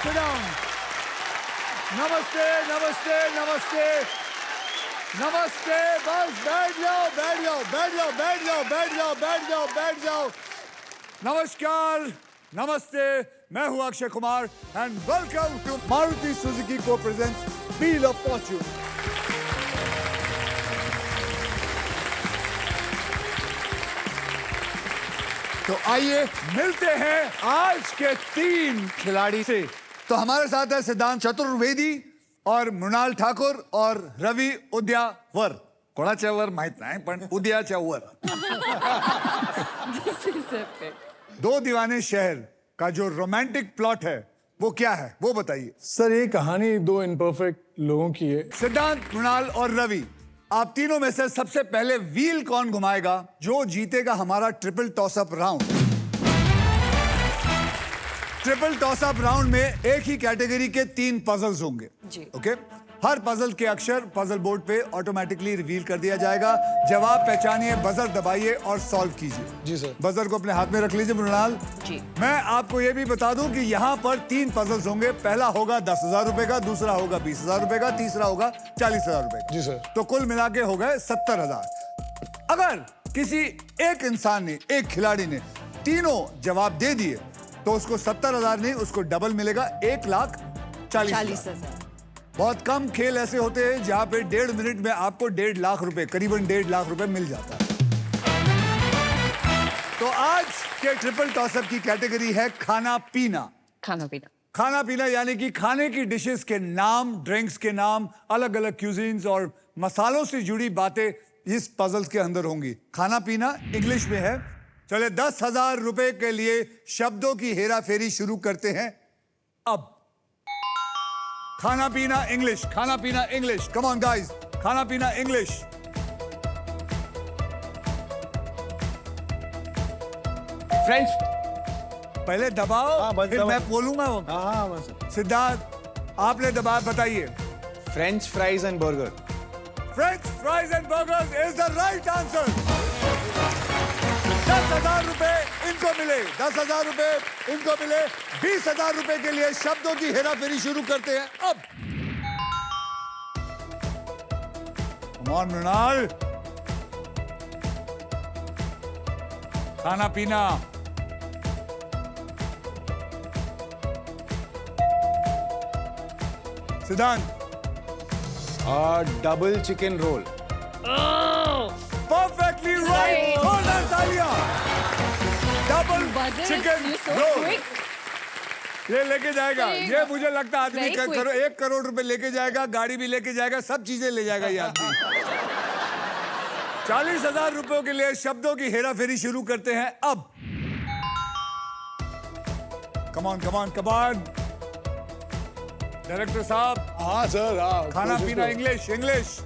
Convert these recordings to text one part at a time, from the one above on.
sit down. नमस्ते नमस्ते नमस्ते नमस्ते। बस बैठ जाओ बैठ जाओ बैठ जाओ बैठ जाओ बैठ जाओ बैठ जाओ बैठ जाओ। नमस्कार नमस्ते, मैं हूं Akshay Kumar and welcome to Maruti Suzuki को प्रेजेंट्स व्हील ऑफ फॉर्च्यून। तो आइए मिलते हैं आज के 3 खिलाड़ी से। तो हमारे साथ है सिद्धांत चतुर्वेदी और मृणाल ठाकुर और रवि उद्यावर। कोणाच्या वर माहित नाही पण उद्याच्या वर। दो दीवाने शहर का जो रोमांटिक प्लॉट है वो क्या है, वो बताइए। सर ये कहानी दो इम्परफेक्ट लोगों की है। सिद्धांत, मृणाल और रवि, आप तीनों में से सबसे पहले व्हील कौन घुमाएगा जो जीतेगा हमारा triple toss-up round. Triple toss-up round में एक ही कैटेगरी के 3 पजल्स होंगे जी। ओके, हर पजल के अक्षर पजल बोर्ड पे ऑटोमेटिकली रिवील कर दिया जाएगा। जवाब पहचानिए, बजर दबाइए और सॉल्व कीजिए। जी सर। बजर को अपने हाथ में रख लीजिए मृणाल जी। मैं आपको ये भी बता दूं कि यहाँ पर 3 पजल्स होंगे। पहला होगा 10,000 रुपए का, दूसरा होगा 20,000 रुपए का, तीसरा होगा 40,000 रुपए का। जी सर। तो कुल मिला के हो गए 70,000। अगर किसी एक इंसान ने, एक खिलाड़ी ने तीनों जवाब दे दिए तो उसको 70,000 नहीं, उसको डबल मिलेगा, 1,40,000। बहुत कम खेल ऐसे होते हैं जहां पे 1.5 मिनट में आपको 1.5 लाख रुपए, करीबन 1.5 लाख रुपए मिल जाता है। तो आज के ट्रिपल टॉसअप की कैटेगरी है खाना पीना। खाना पीना, खाना पीना यानी कि खाने की डिशेस के नाम, ड्रिंक्स के नाम, अलग अलग क्यूजीन्स और मसालों से जुड़ी बातें इस पजल्स के अंदर होंगी। खाना पीना इंग्लिश में है। चले 10,000 रुपए के लिए शब्दों की हेरा फेरी शुरू करते हैं अब। खाना पीना इंग्लिश, खाना पीना इंग्लिश, कम ऑन गाइस, खाना पीना इंग्लिश। फ्रेंच। पहले दबाओ, बस फिर दबाओ। मैं बोलूंगा। हाँ बस। सिद्धार्थ, आपने दबाया, बताइए। French fries and burger. French fries and burgers is the right answer. 10,000 रुपए इनको मिले, 10,000 रुपए इनको मिले। 20,000 रुपए के लिए शब्दों की हेराफेरी शुरू करते हैं अब। Come on, Mrinal. खाना पीना, सिद्धांत। Double chicken roll. Perfectly right, जोरदार तालियां। डबल चिकन रोल ये लेके जाएगा। ये मुझे लगता है आदमी 1 करोड़ रुपए लेके जाएगा, गाड़ी भी लेके जाएगा, सब चीजें ले जाएगा ये आदमी। 40,000 रुपयों के लिए शब्दों की हेराफेरी शुरू करते हैं अब। कमान कमान कमान, डायरेक्टर साहब। हाँ सर। खाना पीना English, English.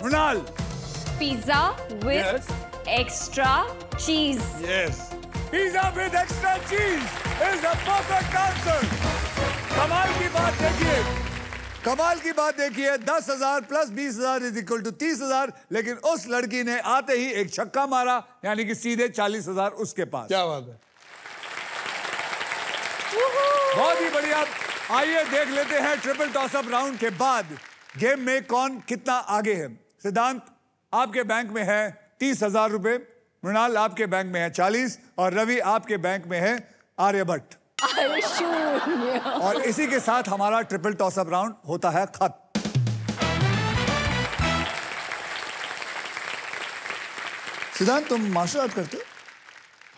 Mrinal. Pizza with extra cheese. Yes. Pizza with extra cheese is a perfect answer. कमाल की बात देखिए, कमाल की बात देखिए। 10,000 प्लस 20,000 इज इक्वल टू 30,000। लेकिन उस लड़की ने आते ही एक छक्का मारा, यानी कि सीधे 40,000 उसके पास। क्या बात है। बहुत ही बढ़िया। आइए देख लेते हैं ट्रिपल टॉसअप राउंड के बाद गेम में कौन कितना आगे है। सिद्धांत, आपके बैंक में है 30,000 रुपए, मृणाल आपके बैंक में है 40 और रवि आपके बैंक में है आर्यभट्ट। और इसी के साथ हमारा ट्रिपल टॉसअप राउंड होता है खत्म। सिद्धांत, तुम मार्शल आर्ट करते हो?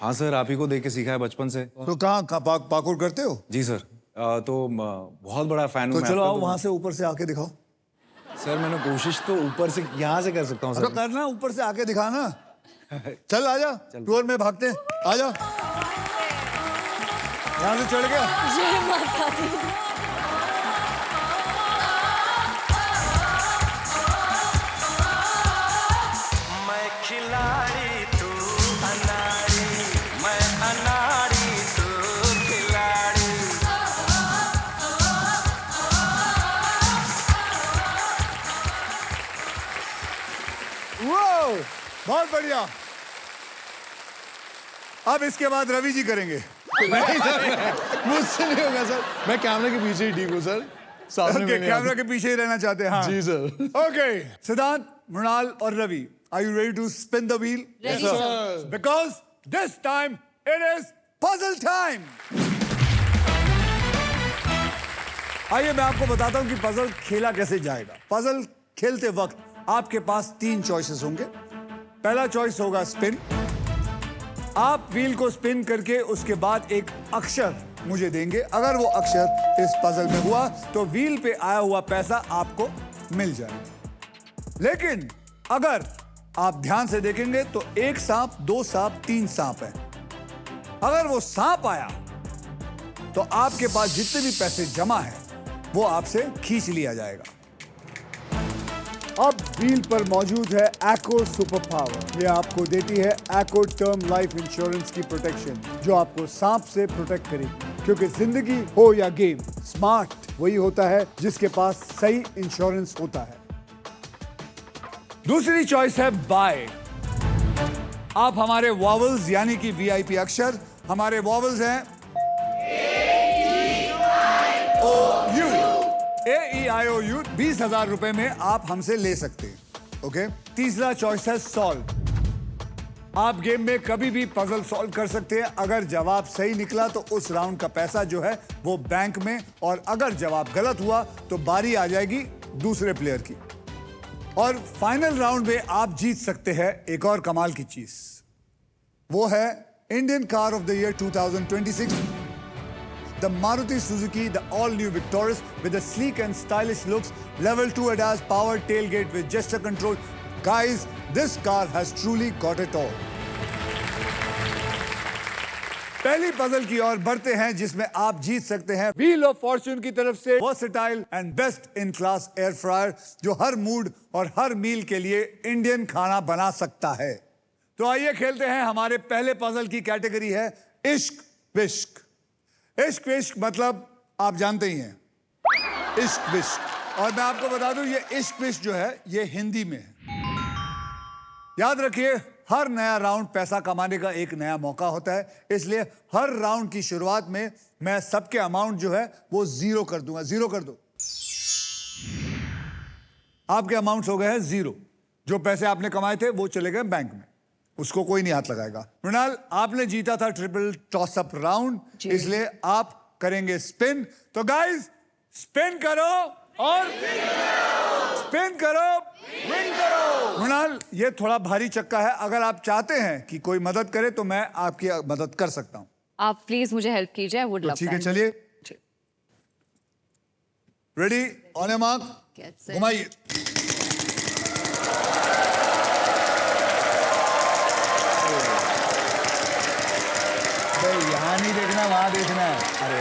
हाँ सर, आप ही को देख के सीखा है बचपन से। तो कहाँ पार्कोर करते हो? जी सर। बहुत बड़ा फैन तो हूँ। चलो आओ, वहां से ऊपर से आके दिखाओ। सर मैंने कोशिश तो ऊपर से यहाँ से कर सकता हूँ तो सर। करना, ऊपर से आके दिखाना। चल आजा, टूर में भागते हैं, आजा। यहाँ से चढ़ गया। मैं खिलाड़ी तू अनाड़ी, मैं अनाड़ी तू खिलाड़ी। वो बहुत बढ़िया। अब इसके बाद रवि जी करेंगे। मुझसे नहीं होगा सर, मैं कैमरे के पीछे ही ठीक हूँ सर, सामने ओके, में नहीं कैमरा आता। के पीछे ही रहना चाहते हैं। हाँ जी सर। ओके, सिद्धांत, मृणाल और Ravi, are you ready to spin the wheel? Ready, sir. Because this time it is puzzle time. आइए मैं आपको बताता हूं कि पजल खेला कैसे जाएगा। पजल खेलते वक्त आपके पास 3 चॉइसेस होंगे। पहला चॉइस होगा स्पिन। आप व्हील को स्पिन करके उसके बाद एक अक्षर मुझे देंगे। अगर वो अक्षर इस पजल में हुआ तो व्हील पे आया हुआ पैसा आपको मिल जाएगा। लेकिन अगर आप ध्यान से देखेंगे तो 1 सांप, 2 सांप, 3 सांप है। अगर वो सांप आया तो आपके पास जितने भी पैसे जमा है वो आपसे खींच लिया जाएगा। अब व्हील पर मौजूद है एकोर सुपर पावर। ये आपको देती है एकोर टर्म लाइफ इंश्योरेंस की प्रोटेक्शन, जो आपको सांप से प्रोटेक्ट करेगी। क्योंकि जिंदगी हो या गेम, स्मार्ट वही होता है जिसके पास सही इंश्योरेंस होता है। दूसरी चॉइस है बाय। आप हमारे वॉवल्स यानी कि वीआईपी अक्षर, हमारे वॉवल्स हैं AEIOU, 20,000 रुपए में आप हमसे ले सकते हैं। ओके, तीसरा चॉइस है सॉल्व। आप गेम में कभी भी पजल सॉल्व कर सकते हैं। अगर जवाब सही निकला तो उस राउंड का पैसा जो है वो बैंक में, और अगर जवाब गलत हुआ तो बारी आ जाएगी दूसरे प्लेयर की। और फाइनल राउंड में आप जीत सकते हैं एक और कमाल की चीज, वो है Indian car of the year 2026, the Maruti Suzuki, the all-new Victoris with the sleek and stylish looks, level 2 ADAS powered tailgate with gesture control. Guys, this car has truly got it all. पहली puzzle की ओर बढ़ते हैं जिसमें आप जीत सकते हैं wheel of Fortune की तरफ से versatile and best in class air fryer, जो हर मूड और हर मील के लिए इंडियन खाना बना सकता है। तो आइए खेलते हैं। हमारे पहले पजल की कैटेगरी है इश्क विश्क। इश्क विश्क मतलब आप जानते ही हैं, इश्क विश्क। और मैं आपको बता दूं ये इश्क विश्क जो है ये हिंदी में है। याद रखिए, हर नया राउंड पैसा कमाने का एक नया मौका होता है, इसलिए हर राउंड की शुरुआत में मैं सबके अमाउंट जो है वो 0 कर दूंगा। 0 कर दो। आपके अमाउंट हो गए हैं 0। जो पैसे आपने कमाए थे वो चले गए बैंक में, उसको कोई नहीं हाथ लगाएगा। मृणाल, आपने जीता था ट्रिपल टॉस अप राउंड, इसलिए आप करेंगे स्पिन। तो गाइस, स्पिन करो और स्पिन करो, विन करो। मृणाल, ये थोड़ा भारी चक्का है। अगर आप चाहते हैं कि कोई मदद करे तो मैं आपकी मदद कर सकता हूं। आप प्लीज मुझे हेल्प कीजिए, आई वुड लव ठीक है, चलिए। रेडी, ऑन योर मार्क, घुमाइए। यहाँ नहीं देखना, वहां देखना है। अरे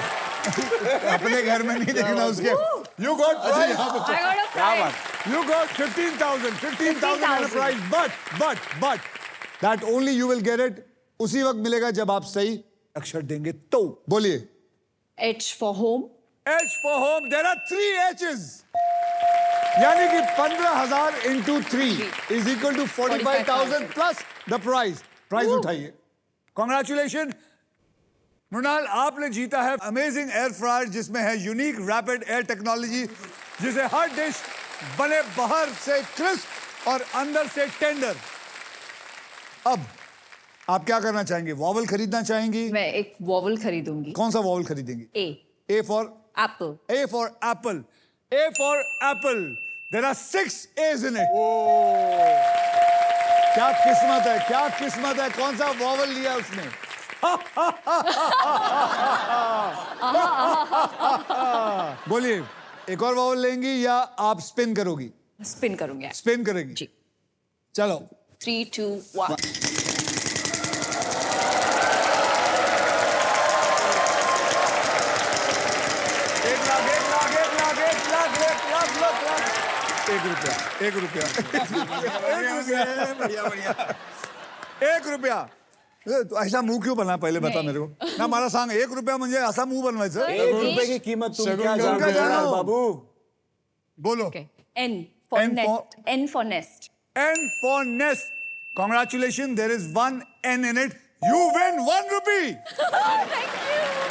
अपने घर में नहीं देखना उसके। You got prize. You got 15,000 as a prize, but that only you will get it उसी वक्त मिलेगा जब आप सही अक्षर देंगे तो। बोलिए। H for home. H for home. There are 3 H's. यानी कि 15,000 into 3 is equal to 45,000 plus the prize. Prize उठाइए। Congratulations. मृणाल, आपने जीता है अमेजिंग एयर फ्रायर जिसमें है यूनिक रैपिड एयर टेक्नोलॉजी, जिसे हर डिश बने बाहर से क्रिस्प और अंदर से टेंडर। अब आप क्या करना चाहेंगे? वॉवल खरीदना चाहेंगी? मैं एक वॉवल खरीदूंगी। कौन सा vowel खरीदेंगी? A. A for Apple. A for apple. A for apple. There are 6 A's in it. क्या किस्मत है, क्या किस्मत है। कौन सा वॉवल लिया उसने? बोलिए, एक और वॉवल लेंगी या आप स्पिन करोगी? स्पिन करूंगी। स्पिन करेंगी? जी। चलो। 3, 2, 1. एक रुपया। एक रुपया। तू ऐसा मुंह क्यों बना, पहले बता मेरे को ना। हमारा सांग 1 रुपया म्हणजे असा मुंह बनवायचं। 1 रुपए की कीमत तुम क्या जानते हो बाबू? बोलो। N for N nest. N for nest. N for nest. Congratulations, there is 1 N in it. You win 1 rupee. Thank you.